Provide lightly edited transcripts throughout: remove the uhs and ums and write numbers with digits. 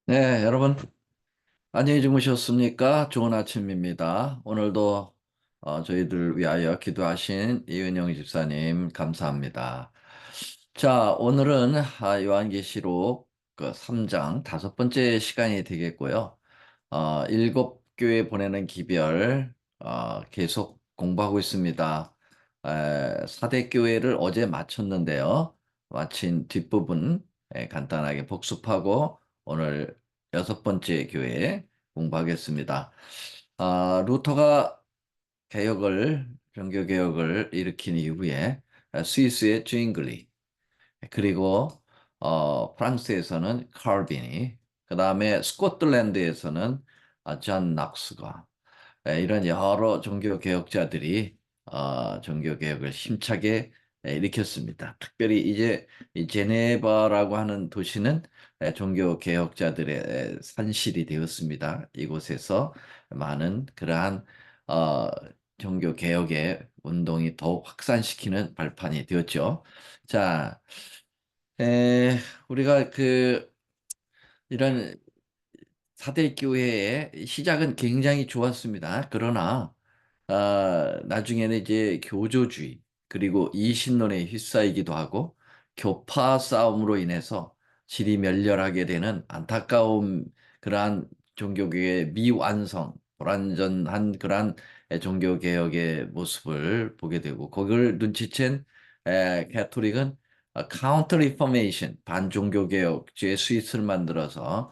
네, 여러분, 안녕히 주무셨습니까? 좋은 아침입니다. 오늘도 저희들 위하여 기도하신 이은영 집사님, 감사합니다. 자, 오늘은 요한계시록 그 3장 다섯 번째 시간이 되겠고요. 일곱 교회 보내는 기별, 계속 공부하고 있습니다. 사대 교회를 어제 마쳤는데요. 마친 뒷부분 간단하게 복습하고 오늘 여섯 번째 교회 공부하겠습니다. 루터가 종교 개혁을 일으킨 이후에 스위스의 쥐잉글리, 그리고 프랑스에서는 칼빈이, 그 다음에 스코틀랜드에서는 존 낙스가, 이런 여러 종교 개혁자들이 종교 개혁을 힘차게 일으켰습니다. 특별히 이제 이 제네바라고 하는 도시는 종교 개혁자들의 산실이 되었습니다. 이곳에서 많은 그러한 어, 종교 개혁의 운동이 더욱 확산시키는 발판이 되었죠. 자, 에, 우리가 이런 사대 교회의 시작은 굉장히 좋았습니다. 그러나 나중에는 이제 교조주의, 그리고 이신론에 휩싸이기도 하고, 교파 싸움으로 인해서 질이 멸렬하게 되는 안타까운 그러한 종교개혁의 미완성, 불완전한 그러한 종교개혁의 모습을 보게 되고, 그걸 눈치챈 가톨릭은 카운터 리포메이션, 반종교개혁, 제스잇을 만들어서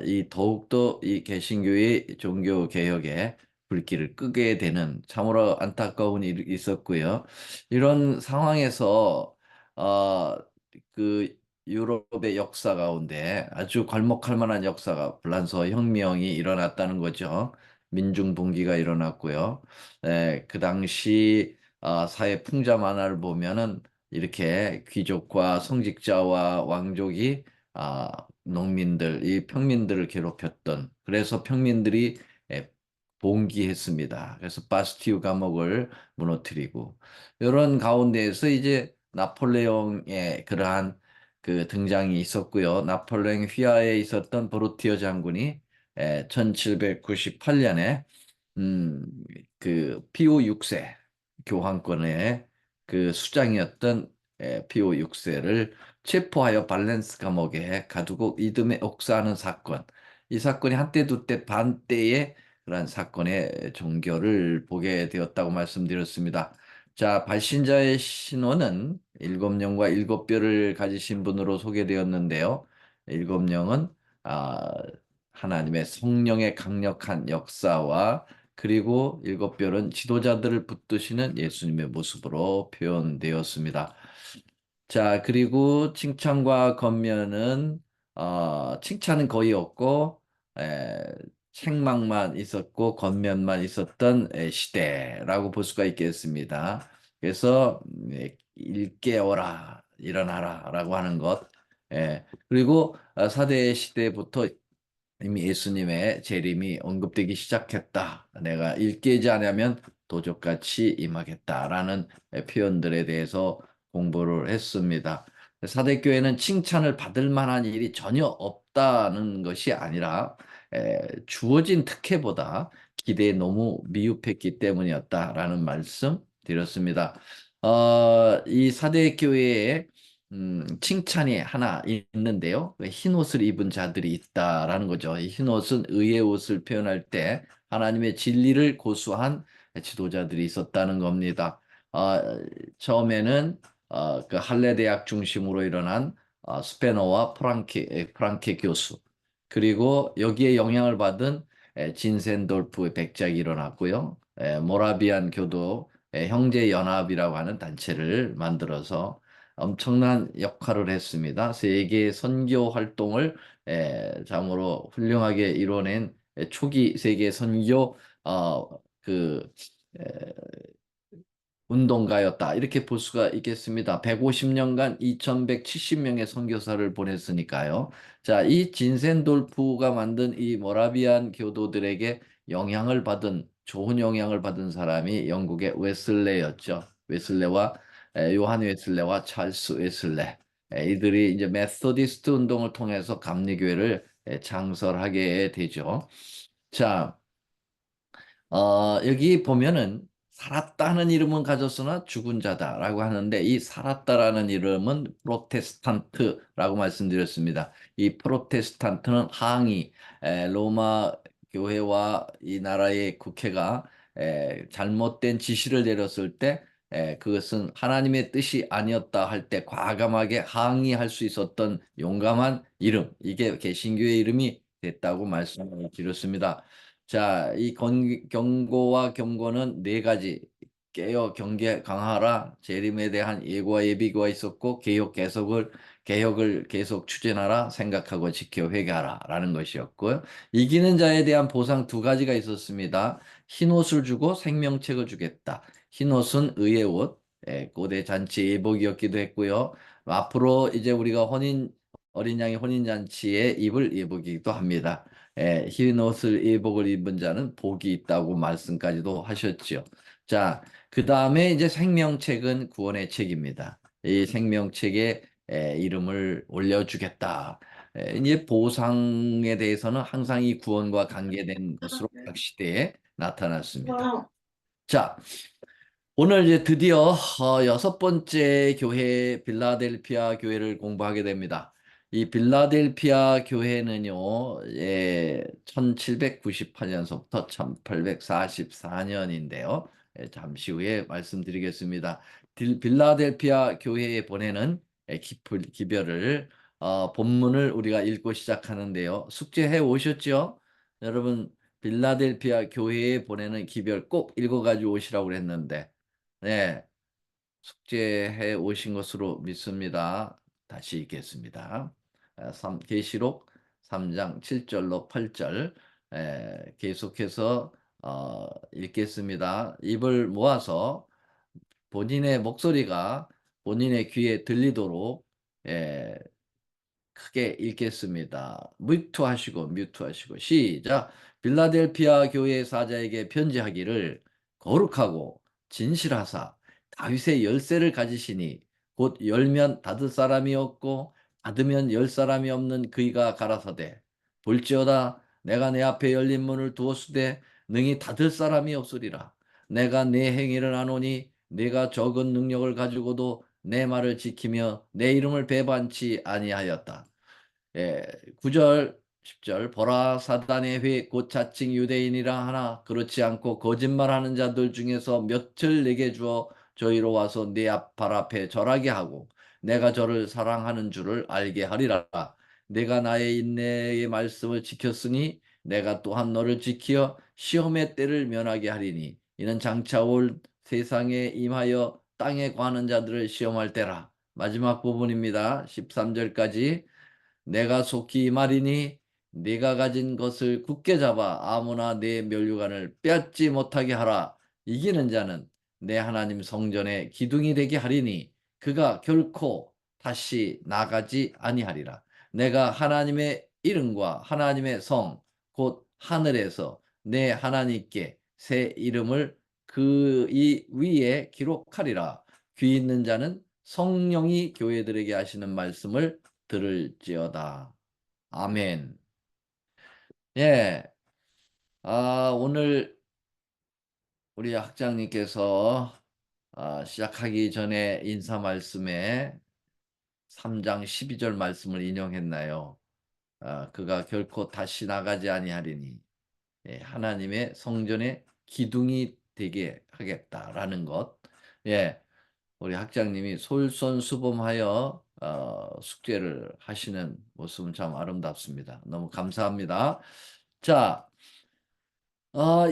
이 더욱더 이 개신교의 종교개혁에 불길을 끄게 되는 참으로 안타까운 일이 있었고요. 이런 상황에서 어, 그 유럽의 역사 가운데 아주 괄목할 만한 역사가 불란서 혁명이 일어났다는 거죠. 민중분기가 일어났고요. 그 당시 사회 풍자 만화를 보면은 이렇게 귀족과 성직자와 왕족이 농민들, 이 평민들을 괴롭혔던, 그래서 평민들이 봉기했습니다. 그래서 바스티유 감옥을 무너뜨리고, 이런 가운데에서 이제 나폴레옹의 그러한 그 등장이 있었고요. 나폴레옹 휘하에 있었던 보르티어 장군이 1798년에 음, 그 피오 6세 교황권의 그 수장이었던 피오 6세를 체포하여 발렌스 감옥에 가두고 이듬해 옥사하는 사건. 이 사건이 한때 두때 반때의 그러한 사건의 종교를 보게 되었다고 말씀드렸습니다. 자, 발신자의 신원은 일곱 영과 일곱 뼈를 가지신 분으로 소개되었는데요. 일곱 영은 아, 하나님의 성령의 강력한 역사와, 그리고 일곱 별은 지도자들을 붙드시는 예수님의 모습으로 표현되었습니다. 자, 그리고 칭찬과 권면은 칭찬은 거의 없고 에, 책망만 있었고 권면만 있었던 시대라고 볼 수가 있겠습니다. 그래서 일깨어라, 일어나라라고 하는 것. 그리고 사대 시대부터 이미 예수님의 재림이 언급되기 시작했다. 내가 일깨지 않으면 도적같이 임하겠다라는 표현들에 대해서 공부를 했습니다. 사대교회는 칭찬을 받을 만한 일이 전혀 없다는 것이 아니라 주어진 특혜보다 기대에 너무 미흡했기 때문이었다라는 말씀 드렸습니다. 이 사대교회에 칭찬이 하나 있는데요. 흰 옷을 입은 자들이 있다라는 거죠. 이 흰 옷은 의의 옷을 표현할 때 하나님의 진리를 고수한 지도자들이 있었다는 겁니다. 어, 처음에는 그 할레 대학 중심으로 일어난 스페너와 프랑케 교수, 그리고 여기에 영향을 받은 진센돌프의 백작이 일어났고요. 모라비안 교도 형제연합이라고 하는 단체를 만들어서 엄청난 역할을 했습니다. 세계 선교 활동을 참으로 훌륭하게 이뤄낸 초기 세계 선교 어, 그 에, 운동가였다, 이렇게 볼 수가 있겠습니다. 150년간 2170명의 선교사를 보냈으니까요. 자, 이 진센돌프가 만든 이 모라비안 교도들에게 좋은 영향을 받은 사람이 영국의 웨슬레였죠. 요한 웨슬레와 찰스 웨슬레. 이들이 이제 메소디스트 운동을 통해서 감리교회를 창설하게 되죠. 자, 여기 보면은 살았다는 이름은 가졌으나 죽은 자다라고 하는데 이 살았다라는 이름은 프로테스탄트라고 말씀드렸습니다. 이 프로테스탄트는 항의, 로마 교회와 이 나라의 국회가 잘못된 지시를 내렸을 때 그것은 하나님의 뜻이 아니었다 할 때 과감하게 항의할 수 있었던 용감한 이름, 이게 개신교의 이름이 됐다고 말씀을 드렸습니다. 자, 이 경고와 경고는 네 가지. 깨어 경계 강하라, 재림에 대한 예고와 예비가 있었고, 개혁을 계속 추진하라, 생각하고 지켜 회개하라, 라는 것이었고요. 이기는 자에 대한 보상 두 가지가 있었습니다. 흰 옷을 주고 생명책을 주겠다. 흰 옷은 의의 옷, 고대 잔치 예복이었기도 했고요. 앞으로 이제 우리가 어린 양의 혼인잔치에 입을 예복이기도 합니다. 흰 옷을 예복을 입은 자는 복이 있다고 말씀까지도 하셨지요. 자, 그 다음에 이제 생명책은 구원의 책입니다. 이 생명책에 이름을 올려주겠다. 이제 보상에 대해서는 항상 이 구원과 관계된 것으로 각 시대에 나타났습니다. 자, 오늘 이제 드디어 여섯 번째 교회 빌라델피아 교회를 공부하게 됩니다. 이 빌라델피아 교회는요, 1798년서부터 1844년인데요. 잠시 후에 말씀드리겠습니다. 빌라델피아 교회에 보내는 기별을 본문을 우리가 읽고 시작하는데요. 숙제해 오셨죠? 여러분, 빌라델피아 교회에 보내는 기별 꼭 읽어가지고 오시라고 그랬는데 네, 숙제해 오신 것으로 믿습니다. 다시 읽겠습니다. 계시록 3장 7절로 8절 계속해서 읽겠습니다. 입을 모아서 본인의 목소리가 본인의 귀에 들리도록 예, 크게 읽겠습니다. 뮤트하시고 시작. 빌라델피아 교회 사자에게 편지하기를 거룩하고 진실하사 다윗의 열쇠를 가지시니 곧 열면 닫을 사람이 없고 닫으면 열 사람이 없는 그이가 가라사대 볼지어다 내가 내 앞에 열린 문을 두었으되 능히 닫을 사람이 없으리라. 내가 내 행위를 아노니 내가 적은 능력을 가지고도 내 말을 지키며 내 이름을 배반치 아니하였다. 9절, 10절 보라 사단의 회 곧 자칭 유대인이라 하나 그렇지 않고 거짓말하는 자들 중에서 몇을 내게 주어 저희로 와서 내 발 앞에 절하게 하고 내가 저를 사랑하는 줄을 알게 하리라. 내가 나의 인내의 말씀을 지켰으니 내가 또한 너를 지키어 시험의 때를 면하게 하리니 이는 장차 올 세상에 임하여 땅에 관한 자들을 시험할 때라. 마지막 부분입니다. 13절까지 내가 속히 말이니 네가 가진 것을 굳게 잡아 아무나 내 면류관을 빼앗지 못하게 하라. 이기는 자는 내 하나님 성전의 기둥이 되게 하리니 그가 결코 다시 나가지 아니하리라. 내가 하나님의 이름과 하나님의 성, 곧 하늘에서 내 하나님께 새 이름을 그 이 위에 기록하리라. 귀 있는 자는 성령이 교회들에게 하시는 말씀을 들을지어다. 아멘. 예. 오늘 우리 학장님께서 시작하기 전에 인사 말씀에 3장 12절 말씀을 인용했나요? 그가 결코 다시 나가지 아니하리니 하나님의 성전의 기둥이 되게 하겠다라는 것. 예. 우리 학장님이 솔선수범하여 숙제를 하시는 모습은 참 아름답습니다. 너무 감사합니다. 자,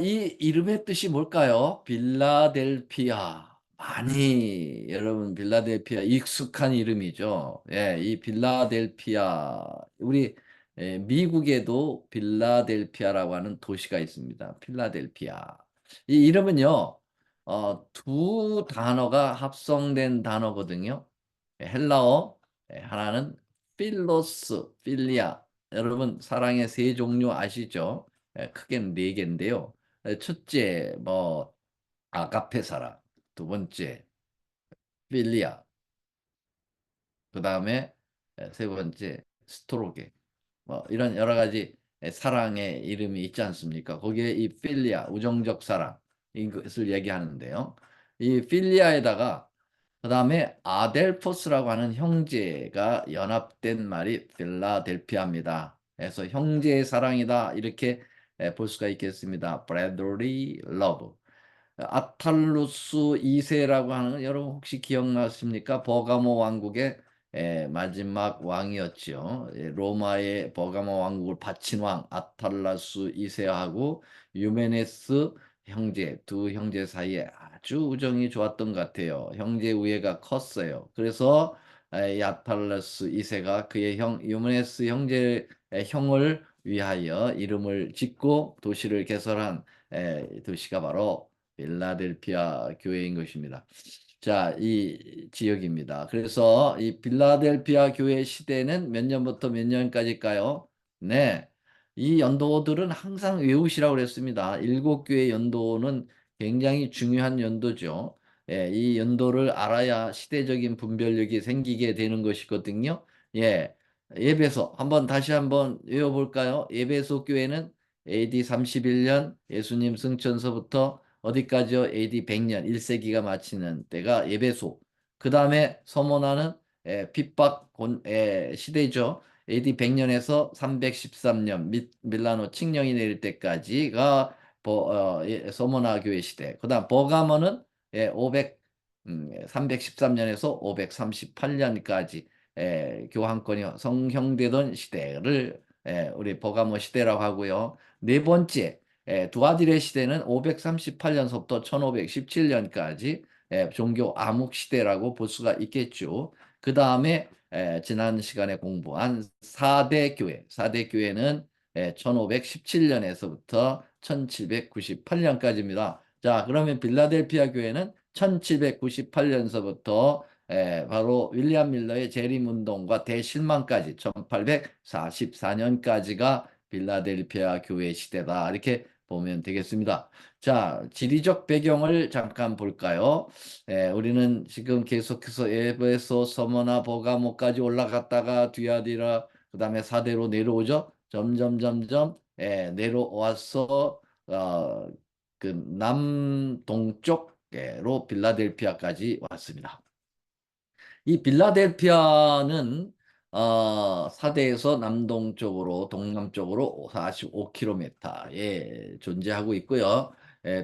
이 이름의 뜻이 뭘까요? 빌라델피아. 많이 여러분 빌라델피아 익숙한 이름이죠. 예, 이 빌라델피아 우리 미국에도 빌라델피아라고 하는 도시가 있습니다. 필라델피아. 이 이름은요. 두 단어가 합성된 단어거든요. 헬라어 하나는 필리아. 여러분 사랑의 세 종류 아시죠? 크게는 네 개인데요. 첫째 뭐 아가페 사랑, 두 번째 필리아, 그 다음에 세 번째 스토로게. 뭐 이런 여러 가지 사랑의 이름이 있지 않습니까? 거기에 이 필리아, 우정적 사랑 이것을 얘기하는데요. 이 필리아에다가 그다음에 아델포스라고 하는 형제가 연합된 말이 필라델피아입니다. 그래서 형제의 사랑이다 이렇게 볼 수가 있겠습니다. brotherly love. 아탈루스 2세라고 하는 건 여러분 혹시 기억나십니까? 버가모 왕국의 마지막 왕이었죠. 로마의 버가모 왕국을 바친 왕 아탈라스 2세하고 유메네스 형제 두 형제 사이에 아주 우정이 좋았던 것 같아요. 형제 우애가 컸어요. 그래서 이 아탈라스 2세가 그의 형 유메네스 형제의 형을 위하여 이름을 짓고 도시를 개설한 도시가 바로 빌라델피아 교회인 것입니다. 자, 이 지역입니다. 그래서 이 빌라델피아 교회 시대는 몇 년부터 몇 년까지일까요? 네. 이 연도들은 항상 외우시라고 그랬습니다. 일곱 교회 연도는 굉장히 중요한 연도죠. 예, 이 연도를 알아야 시대적인 분별력이 생기게 되는 것이거든요. 예. 예배소 한번 다시 한번 외워볼까요? 예배소 교회는 AD 31년 예수님 승천서부터 어디까지요? AD 100년 1세기가 마치는 때가 예배소. 그 다음에 서머나는 핍박 시대죠. AD 100년에서 313년 밀라노 칙령이 내릴 때까지가 서머나 교회 시대. 그 다음 버가모는 313년에서 538년까지 교황권이 성형되던 시대를 우리 버가모 시대라고 하고요. 네 번째, 두아디레 시대는 538년서부터 1517년까지 종교 암흑 시대라고 볼 수가 있겠죠. 그 다음에 지난 시간에 공부한 4대 교회, 4대 교회는 1517년에서부터 1798년까지입니다. 자, 그러면 빌라델피아 교회는 1798년서부터 바로 윌리엄 밀러의 재림 운동과 대실망까지 1844년까지가 빌라델피아 교회 시대다. 이렇게 보면 되겠습니다. 자, 지리적 배경을 잠깐 볼까요? 우리는 지금 계속해서 에베소, 서머나, 버가모까지 올라갔다가 뒤아디라, 그 다음에 사대로 내려오죠. 점점 내려와서 그 남동쪽으로 빌라델피아까지 왔습니다. 이 빌라델피아는 사대에서 남동쪽으로 동남쪽으로 45km에 존재하고 있고요.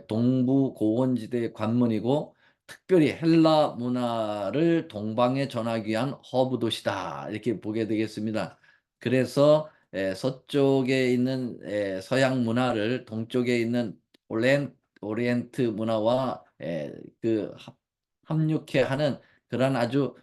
동부 고원지대 관문이고 특별히 헬라 문화를 동방에 전하기 위한 허브 도시다 이렇게 보게 되겠습니다. 그래서 서쪽에 있는 서양 문화를 동쪽에 있는 오리엔트 문화와 합육해 하는 그런 아주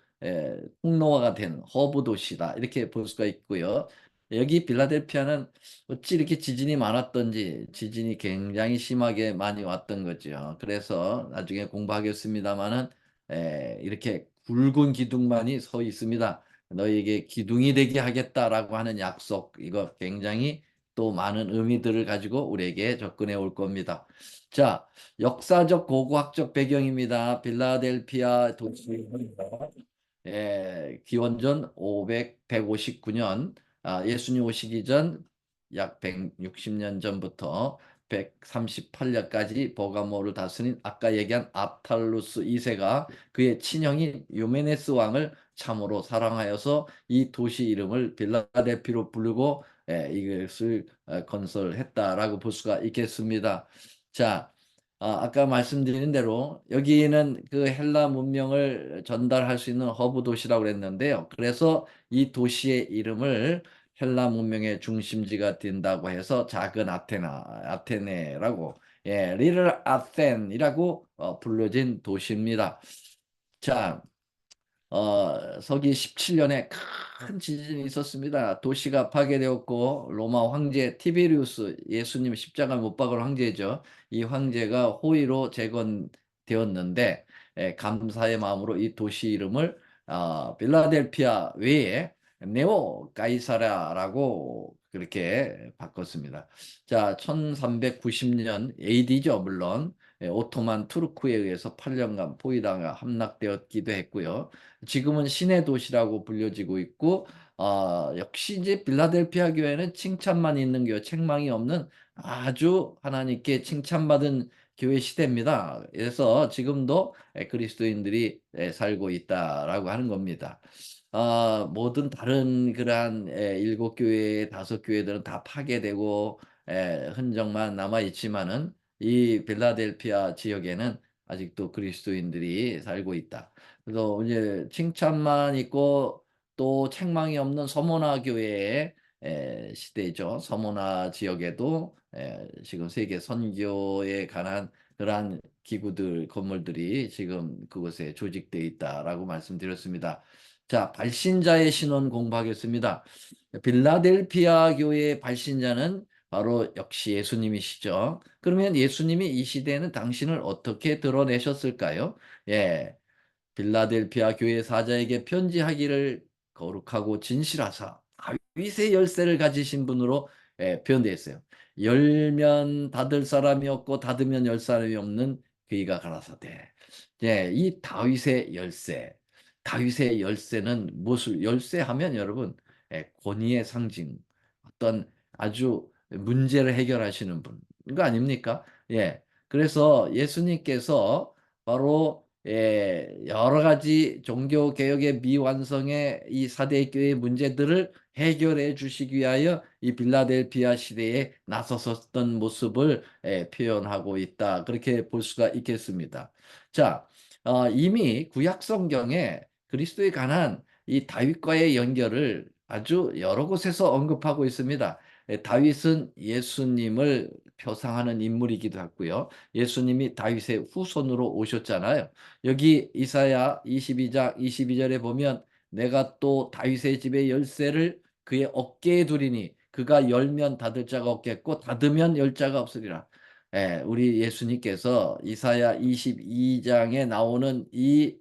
통로가 된 허브 도시다 이렇게 볼 수가 있고요. 여기 빌라델피아는 어찌 이렇게 지진이 많았던지 지진이 굉장히 심하게 많이 왔던 거죠. 그래서 나중에 공부하겠습니다마는 이렇게 굵은 기둥만이 서 있습니다. 너에게 기둥이 되게 하겠다라고 하는 약속 이거 굉장히 또 많은 의미들을 가지고 우리에게 접근해 올 겁니다. 자, 역사적 고고학적 배경입니다. 빌라델피아 도시 기원전 159년 예수님 오시기 전 약 160년 전부터 138년까지 버가모를 다스린 아까 얘기한 아탈루스 2세가 그의 친형인 유메네스 왕을 참으로 사랑하여서 이 도시 이름을 빌라델피로 부르고 이것을 건설했다라고 볼 수가 있겠습니다. 자, 아까 말씀드린 대로 여기는 그 헬라 문명을 전달할 수 있는 허브 도시라고 그랬는데요. 그래서 이 도시의 이름을 헬라 문명의 중심지가 된다고 해서 작은 아테네라고, 리틀 아텐이라고 불려진 도시입니다. 자, 서기 17년에 큰 지진이 있었습니다. 도시가 파괴되었고 로마 황제 티베리우스 예수님 십자가 못 박은 황제죠. 이 황제가 호위로 재건되었는데 감사의 마음으로 이 도시 이름을 빌라델피아 외에 네오 가이사라라고 그렇게 바꿨습니다. 자, 1390년 AD죠, 물론. 오토만 투르크에 의해서 8년간 포위당하 함락되었기도 했고요. 지금은 신의 도시라고 불려지고 있고, 역시 이제 빌라델피아 교회는 칭찬만 있는 교회, 책망이 없는 아주 하나님께 칭찬받은 교회 시대입니다. 그래서 지금도 그리스도인들이 살고 있다라고 하는 겁니다. 모든 다른 그러한 일곱 교회, 다섯 교회들은 다 파괴되고 흔적만 남아 있지만은 이 빌라델피아 지역에는 아직도 그리스도인들이 살고 있다. 그래서 이제 칭찬만 있고 또 책망이 없는 서모나 교회의 시대죠. 서모나 지역에도 지금 세계 선교에 관한 그러한 기구들, 건물들이 지금 그곳에 조직되어 있다라고 말씀드렸습니다. 자, 발신자의 신원 공부하겠습니다. 빌라델피아 교회의 발신자는 바로 역시 예수님이시죠. 그러면 예수님이 이 시대에는 당신을 어떻게 드러내셨을까요? 예, 빌라델피아 교회 사자에게 편지하기를 거룩하고 진실하사 다윗의 열쇠를 가지신 분으로 표현되어 있어요. 열면 닫을 사람이 없고 닫으면 열 사람이 없는 그이가 가라사대. 예, 이 다윗의 열쇠. 다윗의 열쇠는 무엇을 열쇠하면 여러분 권위의 상징, 어떤 아주 문제를 해결하시는 분, 이거 아닙니까? 예. 그래서 예수님께서 바로 여러 가지 종교 개혁의 미완성의 이 사대 교회의 문제들을 해결해 주시기 위하여 이 빌라델피아 시대에 나섰었던 모습을 표현하고 있다. 그렇게 볼 수가 있겠습니다. 자, 이미 구약 성경에 그리스도에 관한 이 다윗과의 연결을 아주 여러 곳에서 언급하고 있습니다. 다윗은 예수님을 표상하는 인물이기도 하고요. 예수님이 다윗의 후손으로 오셨잖아요. 여기 이사야 22장 22절에 보면 내가 또 다윗의 집의 열쇠를 그의 어깨에 두리니 그가 열면 닫을 자가 없겠고 닫으면 열 자가 없으리라. 우리 예수님께서 이사야 22장에 나오는 이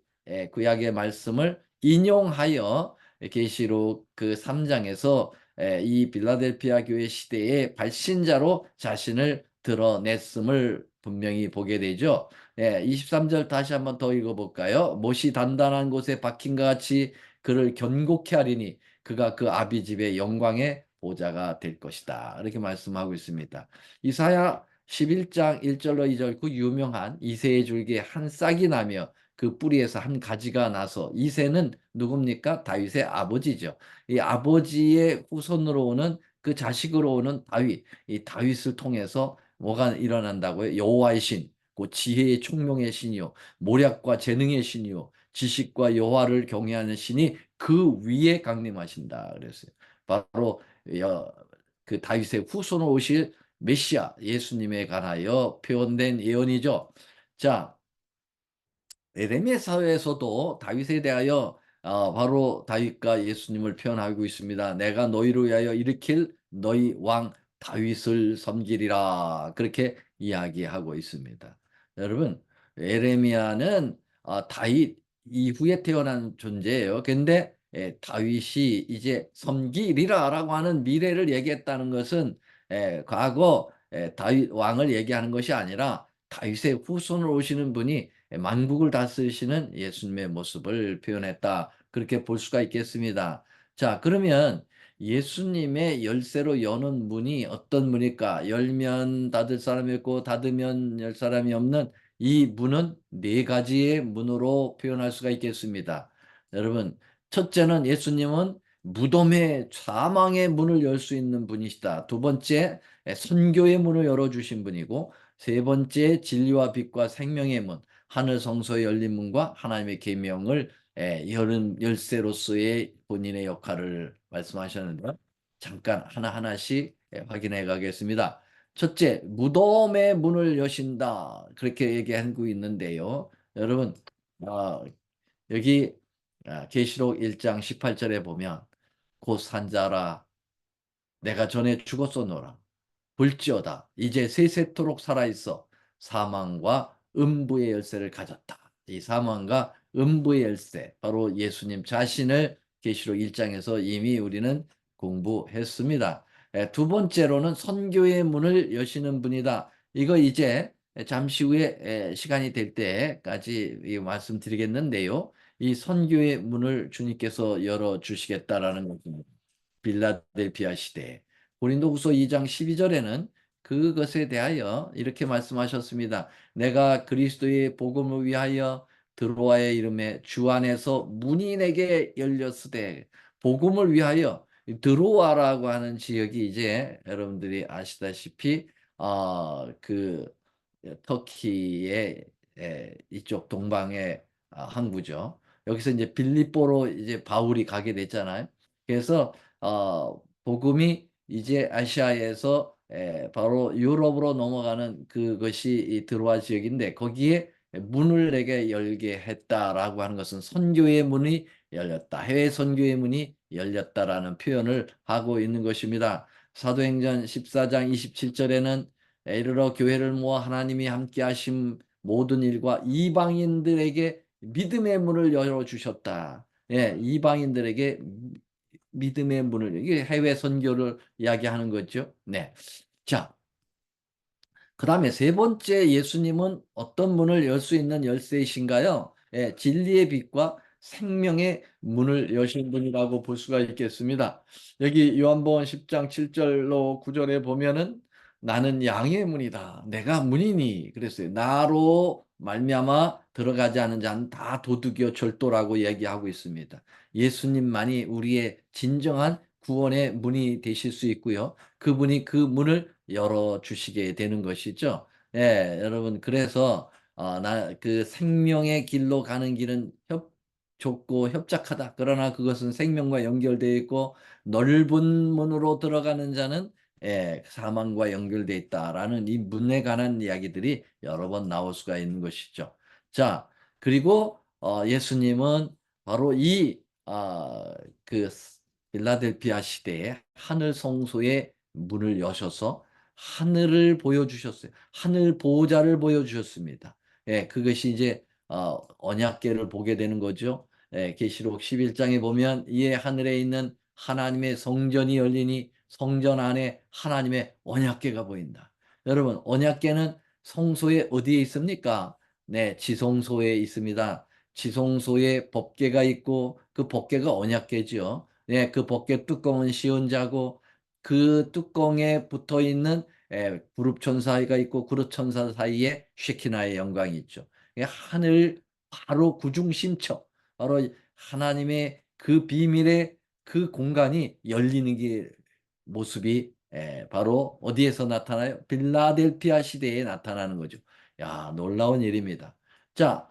구약의 말씀을 인용하여 계시록 그 3장에서 이 빌라델피아 교회 시대의 발신자로 자신을 드러냈음을 분명히 보게 되죠. 23절 다시 한번 더 읽어볼까요? 못이 단단한 곳에 박힌 것 같이 그를 견고케 하리니 그가 그 아비 집의 영광의 보좌가 될 것이다. 이렇게 말씀하고 있습니다. 이사야 11장 1절로 2절 그 유명한 이새의 줄기에 한 싹이 나며 그 뿌리에서 한 가지가 나서 이새는 누굽니까? 다윗의 아버지죠. 이 아버지의 후손으로 오는 그 자식으로 오는 다윗, 이 다윗을 통해서 뭐가 일어난다고요? 여호와의 신, 그 지혜의 총명의 신이요, 모략과 재능의 신이요, 지식과 여호와를 경외하는 신이 그 위에 강림하신다 그랬어요. 바로 그 다윗의 후손으로 오실 메시아 예수님에 관하여 표현된 예언이죠. 자, 에레미야 사회에서도 다윗에 대하여 바로 다윗과 예수님을 표현하고 있습니다. 내가 너희를 위하여 일으킬 너희 왕 다윗을 섬기리라. 그렇게 이야기하고 있습니다. 여러분, 에레미야는 다윗 이후에 태어난 존재예요. 근데 다윗이 이제 섬기리라라고 하는 미래를 얘기했다는 것은 과거 다윗 왕을 얘기하는 것이 아니라 다윗의 후손으로 오시는 분이 만국을 다스리시는 예수님의 모습을 표현했다. 그렇게 볼 수가 있겠습니다. 자, 그러면 예수님의 열쇠로 여는 문이 어떤 문일까? 열면 닫을 사람이 있고 닫으면 열 사람이 없는 이 문은 네 가지의 문으로 표현할 수가 있겠습니다. 여러분, 첫째는 예수님은 무덤의 사망의 문을 열 수 있는 분이시다. 두 번째, 선교의 문을 열어주신 분이고, 세 번째, 진리와 빛과 생명의 문. 하늘 성소의 열린 문과 하나님의 계명을 여는 열쇠로서의 본인의 역할을 말씀하셨는데 잠깐 하나하나씩 확인해 가겠습니다. 첫째, 무덤의 문을 여신다. 그렇게 얘기하고 있는데요. 여러분, 어, 여기 계시록 1장 18절에 보면 곧 산자라 내가 전에 죽었었노라. 볼지어다. 이제 세세토록 살아있어 사망과 음부의 열쇠를 가졌다. 이 사망과 음부의 열쇠, 바로 예수님 자신을 계시록 1장에서 이미 우리는 공부했습니다. 두 번째로는 선교의 문을 여시는 분이다. 이거 이제 잠시 후에 시간이 될 때까지 말씀드리겠는데요. 이 선교의 문을 주님께서 열어 주시겠다라는 것입니다. 빌라델피아 시대에. 고린도후서 2장 12절에는 그것에 대하여 이렇게 말씀하셨습니다. 내가 그리스도의 복음을 위하여 드로아의 이름에 주 안에서 문이 내게 열렸으되, 복음을 위하여 드로아라고 하는 지역이 이제 여러분들이 아시다시피 그 터키의 이쪽 동방의 항구죠. 여기서 이제 빌립보로 이제 바울이 가게 됐잖아요. 그래서 복음이 이제 아시아에서 바로 유럽으로 넘어가는 그것이 이 드로아 지역인데, 거기에 문을 내게 열게 했다라고 하는 것은 선교의 문이 열렸다, 해외 선교의 문이 열렸다라는 표현을 하고 있는 것입니다. 사도행전 14장 27절에는 이르러 교회를 모아 하나님이 함께 하신 모든 일과 이방인들에게 믿음의 문을 열어 주셨다. 예, 이방인들에게 믿음의 문을, 이게 해외 선교를 이야기하는 거죠. 네. 자, 그 다음에 세 번째, 예수님은 어떤 문을 열 수 있는 열쇠이신가요? 예, 진리의 빛과 생명의 문을 여신 분이라고 볼 수가 있겠습니다. 여기 요한복음 10장 7절로 9절에 보면은 나는 양의 문이다, 내가 문이니 그랬어요. 나로 말미암아 들어가지 않은 자는 다 도둑이요 절도라고 얘기하고 있습니다. 예수님만이 우리의 진정한 구원의 문이 되실 수 있고요. 그분이 그 문을 열어주시게 되는 것이죠. 예, 여러분, 그래서, 그 생명의 길로 가는 길은 좁고 협착하다. 그러나 그것은 생명과 연결되어 있고, 넓은 문으로 들어가는 자는 사망과 연결되어 있다라는 이 문에 관한 이야기들이 여러 번 나올 수가 있는 것이죠. 자, 그리고 예수님은 바로 그 빌라델피아 시대에 하늘 성소의 문을 여셔서 하늘을 보여주셨어요. 하늘 보호자를 보여주셨습니다. 예, 그것이 이제 언약궤를 보게 되는 거죠. 예, 계시록 11장에 보면 이에 하늘에 있는 하나님의 성전이 열리니 성전 안에 하나님의 언약궤가 보인다. 여러분, 언약궤는 성소에 어디에 있습니까? 네, 지성소에 있습니다. 지성소에 법궤가 있고 그 법궤가 언약궤지요. 네, 그 법궤 뚜껑은 시온자고 그 뚜껑에 붙어 있는 그룹 천사가 있고 그룹 천사 사이에 쉐키나의 영광이 있죠. 하늘 바로 그 중심처, 바로 하나님의 그 비밀의 그 공간이 열리는 게 모습이 바로 어디에서 나타나요? 빌라델피아 시대에 나타나는 거죠. 야, 놀라운 일입니다. 자,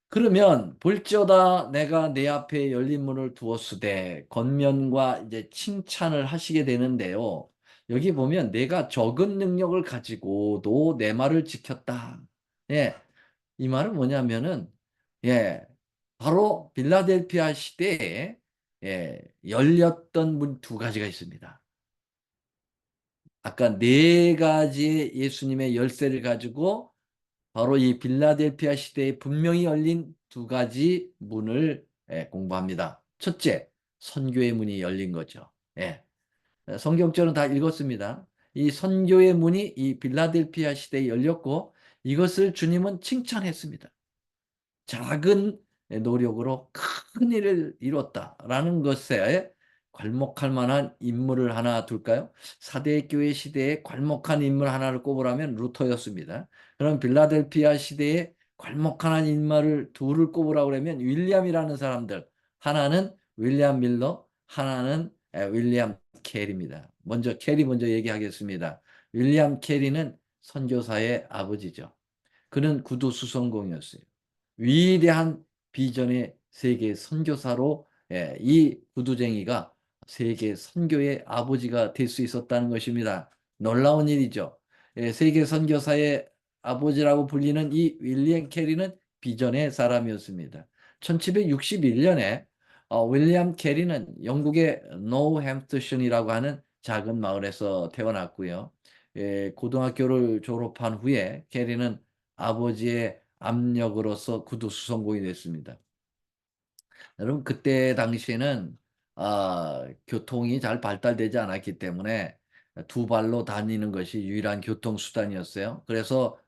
그러면 볼지어다 내가 내 앞에 열린 문을 두었으되, 겉면과 이제 칭찬을 하시게 되는데요. 여기 보면 내가 적은 능력을 가지고도 내 말을 지켰다. 예, 이 말은 뭐냐면은 예, 바로 빌라델피아 시대에 열렸던 문 두 가지가 있습니다. 아까 네 가지의 예수님의 열쇠를 가지고 바로 이 빌라델피아 시대에 분명히 열린 두 가지 문을 공부합니다. 첫째, 선교의 문이 열린 거죠. 예. 성경적으로 다 읽었습니다. 이 선교의 문이 이 빌라델피아 시대에 열렸고, 이것을 주님은 칭찬했습니다. 작은 노력으로 큰 일을 이뤘다라는 것에 괄목할 만한 인물을 하나 둘까요? 사대교회 시대에 괄목한 인물 하나를 꼽으라면 루터였습니다. 그럼 빌라델피아 시대에 괄목한 인물을 둘을 꼽으라고 그러면 윌리엄이라는 사람들, 하나는 윌리엄 밀러, 하나는 윌리엄 캐리입니다. 먼저 캐리 먼저 얘기하겠습니다. 윌리엄 캐리는 선교사의 아버지죠. 그는 구두 수성공이었어요. 위대한 비전의 세계 선교사로 이 구두쟁이가 세계 선교의 아버지가 될 수 있었다는 것입니다. 놀라운 일이죠. 세계 선교사의 아버지라고 불리는 이 윌리엄 캐리는 비전의 사람이었습니다. 1761년에 윌리엄 캐리는 영국의 노햄프셔이라고 하는 작은 마을에서 태어났고요. 고등학교를 졸업한 후에 캐리는 아버지의 압력으로서 구두 수성공이 됐습니다. 여러분, 그때 당시에는 교통이 잘 발달되지 않았기 때문에 두 발로 다니는 것이 유일한 교통수단이었어요. 그래서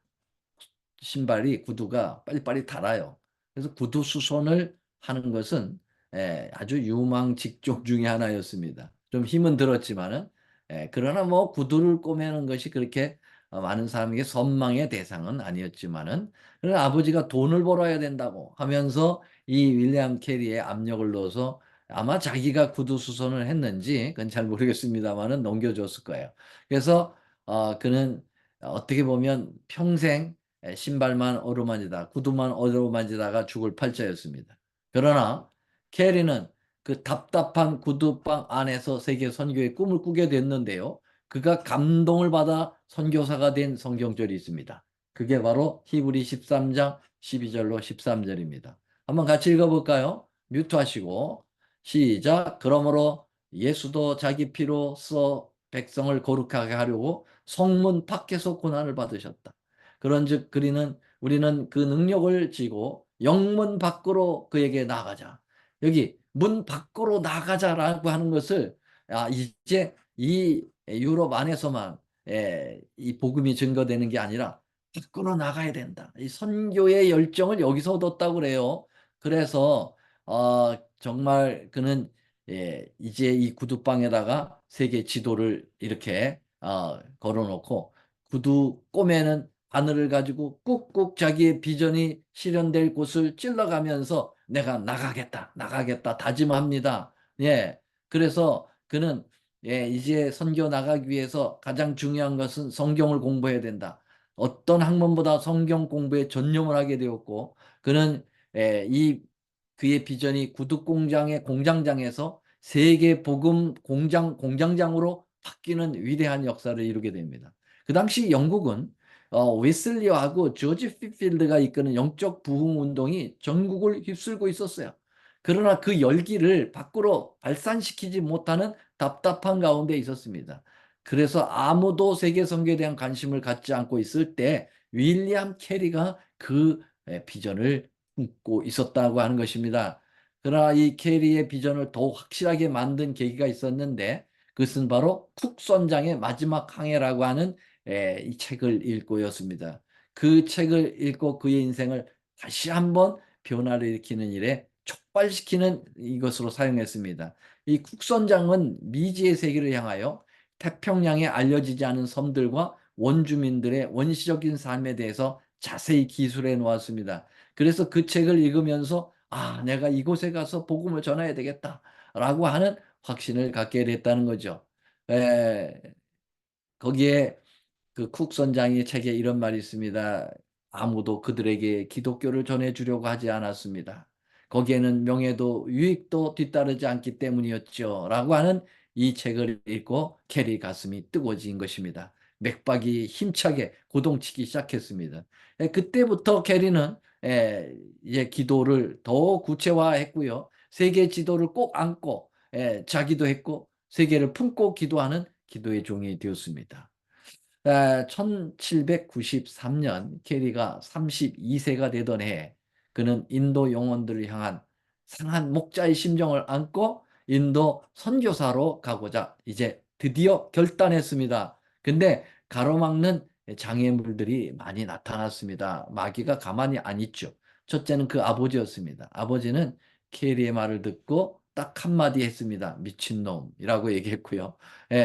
신발이 구두가 빨리빨리 닳아요. 그래서 구두 수선을 하는 것은 아주 유망 직종 중에 하나였습니다. 좀 힘은 들었지만은 그러나 뭐 구두를 꼬매는 것이 그렇게 많은 사람에게 선망의 대상은 아니었지만은 그러나 아버지가 돈을 벌어야 된다고 하면서 이 윌리엄 캐리에 압력을 넣어서 아마 자기가 구두 수선을 했는지 그건 잘 모르겠습니다만은 넘겨줬을 거예요. 그래서 그는 어떻게 보면 평생 신발만 어루만지다, 구두만 어루만지다가 죽을 팔자였습니다. 그러나 캐리는 그 답답한 구두방 안에서 세계 선교의 꿈을 꾸게 됐는데요. 그가 감동을 받아 선교사가 된 성경절이 있습니다. 그게 바로 히브리 13장 12절로 13절입니다. 한번 같이 읽어볼까요? 뮤트하시고 시작. 그러므로 예수도 자기 피로 써 백성을 거룩하게 하려고 성문 밖에서 고난을 받으셨다. 그런즉 우리는 그 능력을 지고 영문 밖으로 그에게 나가자. 여기 문 밖으로 나가자라고 하는 것을 이제 이 유럽 안에서만 이 복음이 증거되는 게 아니라 밖으로 나가야 된다. 이 선교의 열정을 여기서 얻었다고 그래요. 그래서 정말 그는 이제 이 구두방에다가 세계 지도를 이렇게 걸어놓고 구두 꼬매는 바늘을 가지고 꾹꾹 자기의 비전이 실현될 곳을 찔러가면서 내가 나가겠다, 나가겠다 다짐합니다. 예. 그래서 그는 이제 선교 나가기 위해서 가장 중요한 것은 성경을 공부해야 된다. 어떤 학문보다 성경 공부에 전념을 하게 되었고, 그는 이 그의 비전이 구두 공장의 공장장에서 세계 복음 공장장으로 바뀌는 위대한 역사를 이루게 됩니다. 그 당시 영국은 웨슬리하고 조지 피필드가 이끄는 영적 부흥 운동이 전국을 휩쓸고 있었어요. 그러나 그 열기를 밖으로 발산시키지 못하는 답답한 가운데 있었습니다. 그래서 아무도 세계 선교에 대한 관심을 갖지 않고 있을 때 윌리엄 캐리가 그 비전을 품고 있었다고 하는 것입니다. 그러나 이 캐리의 비전을 더욱 확실하게 만든 계기가 있었는데 그것은 바로 쿡 선장의 마지막 항해라고 하는 이 책을 읽고였습니다. 그 책을 읽고 그의 인생을 다시 한번 변화를 일으키는 일에 촉발시키는 이것으로 사용했습니다. 이 쿡 선장은 미지의 세계를 향하여 태평양에 알려지지 않은 섬들과 원주민들의 원시적인 삶에 대해서 자세히 기술해 놓았습니다. 그래서 그 책을 읽으면서 내가 이곳에 가서 복음을 전해야 되겠다라고 하는 확신을 갖게 됐다는 거죠. 에, 거기에 그 쿡 선장의 책에 이런 말이 있습니다. 아무도 그들에게 기독교를 전해주려고 하지 않았습니다. 거기에는 명예도 유익도 뒤따르지 않기 때문이었죠. 라고 하는 이 책을 읽고 캐리 가슴이 뜨거워진 것입니다. 맥박이 힘차게 고동치기 시작했습니다. 그때부터 캐리는 이제 기도를 더 구체화했고요. 세계 지도를 꼭 안고 자기도 했고 세계를 품고 기도하는 기도의 종이 되었습니다. 1793년 캐리가 32세가 되던 해 그는 인도 영혼들을 향한 상한 목자의 심정을 안고 인도 선교사로 가고자 이제 드디어 결단했습니다. 근데 가로막는 장애물들이 많이 나타났습니다. 마귀가 가만히 안 있죠. 첫째는 그 아버지였습니다. 아버지는 캐리의 말을 듣고 딱 한마디 했습니다. 미친놈이라고 얘기했고요.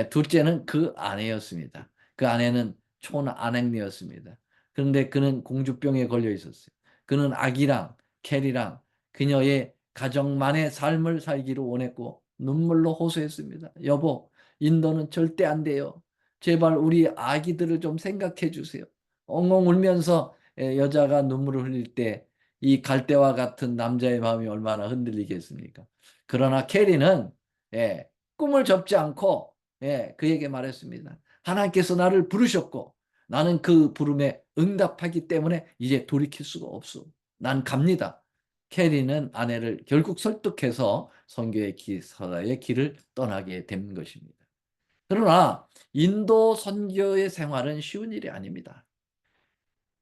둘째는 그 아내였습니다. 그 아내는 촌아넥네였습니다. 그런데 그는 공주병에 걸려 있었어요. 그는 아기랑 캐리랑 그녀의 가정만의 삶을 살기를 원했고 눈물로 호소했습니다. 여보, 인도는 절대 안 돼요. 제발 우리 아기들을 좀 생각해 주세요. 엉엉 울면서 여자가 눈물을 흘릴 때 이 갈대와 같은 남자의 마음이 얼마나 흔들리겠습니까? 그러나 캐리는 꿈을 접지 않고 그에게 말했습니다. 하나님께서 나를 부르셨고 나는 그 부름에 응답하기 때문에 이제 돌이킬 수가 없어. 난 갑니다. 캐리는 아내를 결국 설득해서 선교의 기사의 길을 떠나게 된 것입니다. 그러나 인도 선교의 생활은 쉬운 일이 아닙니다.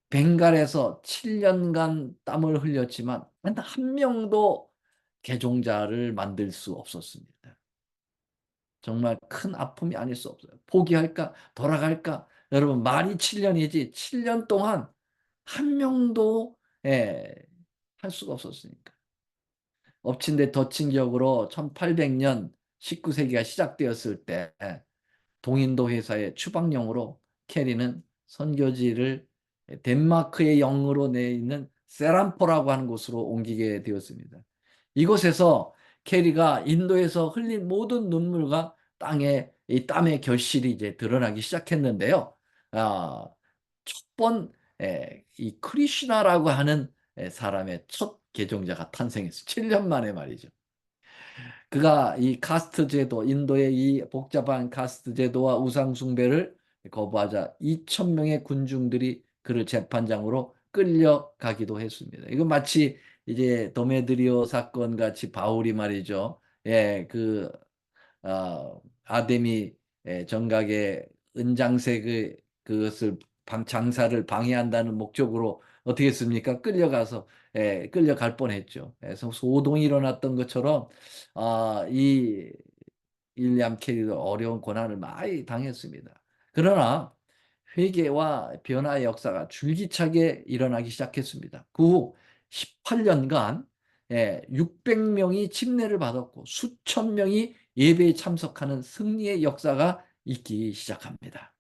벵갈에서 7년간 땀을 흘렸지만 단 한 명도 개종자를 만들 수 없었습니다. 정말 큰 아픔이 아닐 수 없어요. 포기할까? 돌아갈까? 여러분, 말이 7년이지. 7년 동안 한 명도 할 수가 없었으니까. 엎친 데 덮친 격으로 1800년 19세기가 시작되었을 때 동인도 회사의 추방용으로 캐리는 선교지를 덴마크의 영으로 내 있는 세란포라고 하는 곳으로 옮기게 되었습니다. 이곳에서 캐리가 인도에서 흘린 모든 눈물과 이 땀의 결실이 이제 드러나기 시작했는데요. 아, 이 크리슈나라고 하는 사람의 첫 개종자가 탄생했어요. 7년 만에 말이죠. 그가 이 카스트 제도, 인도의 이 복잡한 카스트 제도와 우상 숭배를 거부하자 2천 명의 군중들이 그를 재판장으로 끌려가기도 했습니다. 이거 마치 이제 도메드리오 사건 같이 바울이 말이죠. 아데미 정각의 은장색 그것을 장사를 방해한다는 목적으로 어떻게 했습니까? 끌려갈 뻔했죠. 그래서 소동이 일어났던 것처럼 이 윌리엄 캐리도 어려운 고난을 많이 당했습니다. 그러나 회개와 변화의 역사가 줄기차게 일어나기 시작했습니다. 그 후 18년간 600명이 침례를 받았고 수천 명이 예배에 참석하는 승리의 역사가 있기 시작합니다.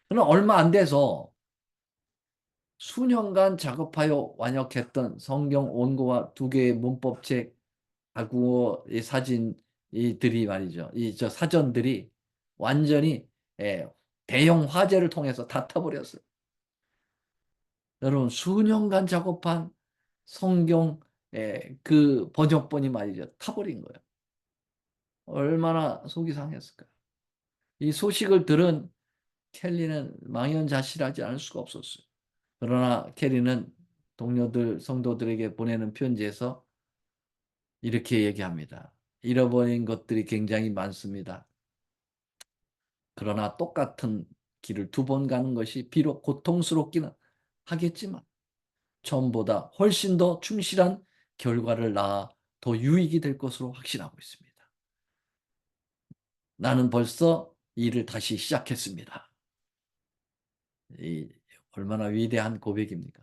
그러나 얼마 안 돼서 수년간 작업하여 완역했던 성경 원고와 두 개의 문법책, 과거의 사진들이 말이죠. 저 사전들이 완전히 예, 대형 화재를 통해서 다 타버렸어요. 여러분 수년간 작업한 성경 그 번역본이 말이죠. 타버린 거예요. 얼마나 속이 상했을까요? 이 소식을 들은 켈리는 망연자실하지 않을 수가 없었어요. 그러나 켈리는 동료들, 성도들에게 보내는 편지에서 이렇게 얘기합니다. 잃어버린 것들이 굉장히 많습니다. 그러나 똑같은 길을 두 번 가는 것이 비록 고통스럽기는 하겠지만 처음보다 훨씬 더 충실한 결과를 낳아 더 유익이 될 것으로 확신하고 있습니다. 나는 벌써 일을 다시 시작했습니다. 이 얼마나 위대한 고백입니까?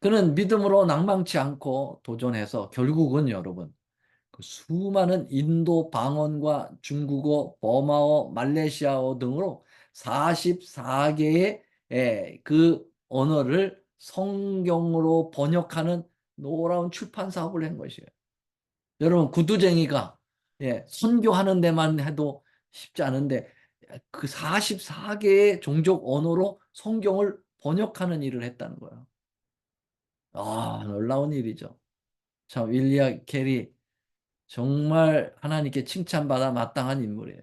그는 믿음으로 낭망치 않고 도전해서 결국은 여러분 그 수많은 인도 방언과 중국어, 버마어, 말레이시아어 등으로 44개의 그 언어를 성경으로 번역하는 놀라운 출판 사업을 한 것이에요. 여러분 구두쟁이가 선교하는 데만 해도 쉽지 않은데 그 44개의 종족 언어로 성경을 번역하는 일을 했다는 거예요. 놀라운 일이죠. 참 윌리엄 캐리 정말 하나님께 칭찬받아 마땅한 인물이에요.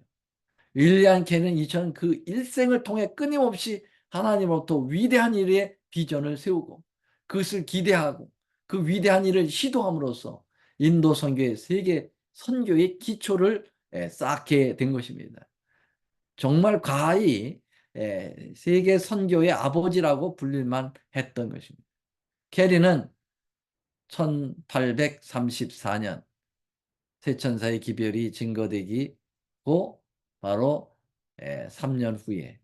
윌리엄 캐리는 이전 그 일생을 통해 끊임없이 하나님으로부터 위대한 일의 비전을 세우고 그것을 기대하고 그 위대한 일을 시도함으로써 인도 선교의 세계 선교의 기초를 쌓게 된 것입니다. 정말 가히 세계 선교의 아버지라고 불릴만 했던 것입니다. 캐리는 1834년 세천사의 기별이 증거되기고 바로 3년 후에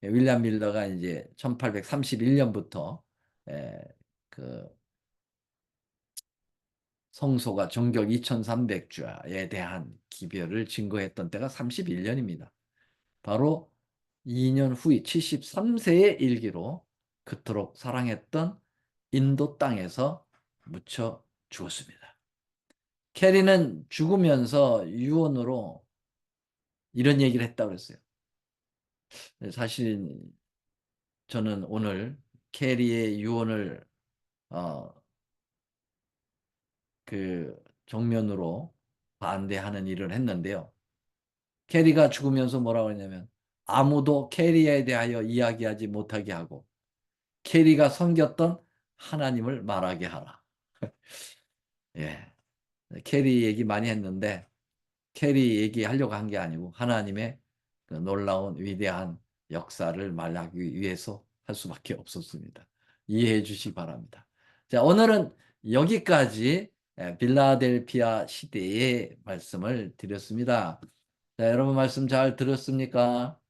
윌리엄 밀러가 이제 1831년부터 그 성소가 정격 2300주에 대한 기별을 증거했던 때가 31년입니다. 바로 2년 후에 73세의 일기로 그토록 사랑했던 인도 땅에서 묻혀 죽었습니다. 캐리는 죽으면서 유언으로 이런 얘기를 했다고 그랬어요. 사실 저는 오늘 캐리의 유언을 어, 그 정면으로 반대하는 일을 했는데요. 캐리가 죽으면서 뭐라고 했냐면 아무도 캐리에 대하여 이야기하지 못하게 하고 캐리가 섬겼던 하나님을 말하게 하라. 예. 캐리 얘기 많이 했는데 캐리 얘기하려고 한 게 아니고 하나님의 그 놀라운 위대한 역사를 말하기 위해서 할 수밖에 없었습니다. 이해해 주시기 바랍니다. 자, 오늘은 여기까지 빌라델피아 시대의 말씀을 드렸습니다. 자, 여러분 말씀 잘 들었습니까?